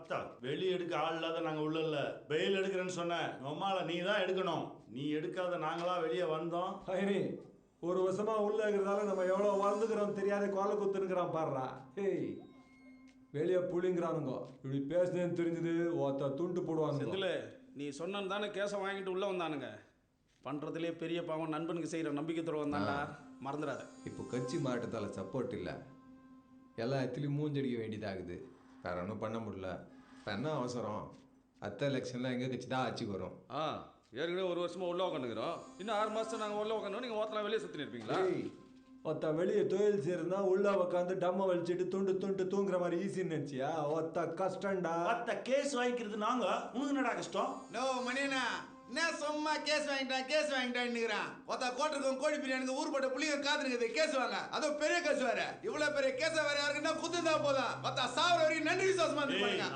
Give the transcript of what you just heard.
ஆத்தா வெளியே எடுக்க ஆள் இல்லாத நாங்க உள்ள இல்ல பெயில் எடுக்கிறேன்னு சொன்ன நம்மால நீ தான் எடுக்கணும். நீ எடுக்காத நாங்களா வெளியே வந்தோம். ஐனி ஒரு வருஷமா உள்ள இருக்கிறதால நம்ம எவ்வளோ வாழ்ந்துக்கிறோம் தெரியாத கோலை குத்துனுக்கிறான் பாடுறா. ஹேய் வெளியே புளிங்கிறானுங்க. இப்படி பேசுனேன்னு தெரிஞ்சது ஒருத்த துண்டு போடுவானுங்க. செந்தில் நீ சொன்னு தானே கேஸை வாங்கிட்டு உள்ளே வந்தானுங்க. பண்ணுறதுலே பெரிய பாவம் நண்பனுக்கு செய்கிற நம்பிக்கை துறவம் தான்டா, மறந்துடாத. இப்போ கட்சி மாற்றத்தால் சப்போர்ட் இல்லை, எல்லா இடத்துலையும் மூஞ்சடிக்க வேண்டியதாகுது. வேற ஒன்றும் பண்ண முடியல. இப்போ என்ன அவசரம்? அத்தை எலெக்ஷன்லாம் எங்கள் கட்சி தான் ஆட்சிக்கு வரும். ஏற்கனவே ஒரு வருஷமா உள்ள உட்காந்துக்கிறோம். இன்னும் 6 மாதம் நாங்கள் உள்ள உட்காந்து நீங்கள் ஓத்தலாம் வெளியே சுற்றி இருப்பீங்களா? ஒருத்த வெளியே தொழில் செய்யறதுனா உள்ள உட்காந்து டம்ம வலிச்சுட்டு துண்டு துண்டு தூங்குற மாதிரி ஈஸின்னு நினச்சியா? ஒருத்த கஷ்டம்டா. ஒத்த கேஸ் வாங்கிக்கிறது நாங்க, உனக்கு என்னடா கஷ்டம்? நோ மணியண்ணா, என்ன சும்மா கேஸ் வாங்கிட்டான்னுங்கிறான். ஒருத்த கோட்டருக்கும் கோழி பிரியாணிக்கு ஊர்பட்ட புள்ளிங்க காத்துனுக்குது கேஸ் வாங்க. அதுவும் பெரிய கேஸ் வேற. இவ்வளவு பெரிய கேஸ் வேற யாருக்குன்னா குத்துந்தா போதும். ஒருத்த சாவர வரைக்கும் நன்றி விசுவாசமா இருந்து பாருங்க.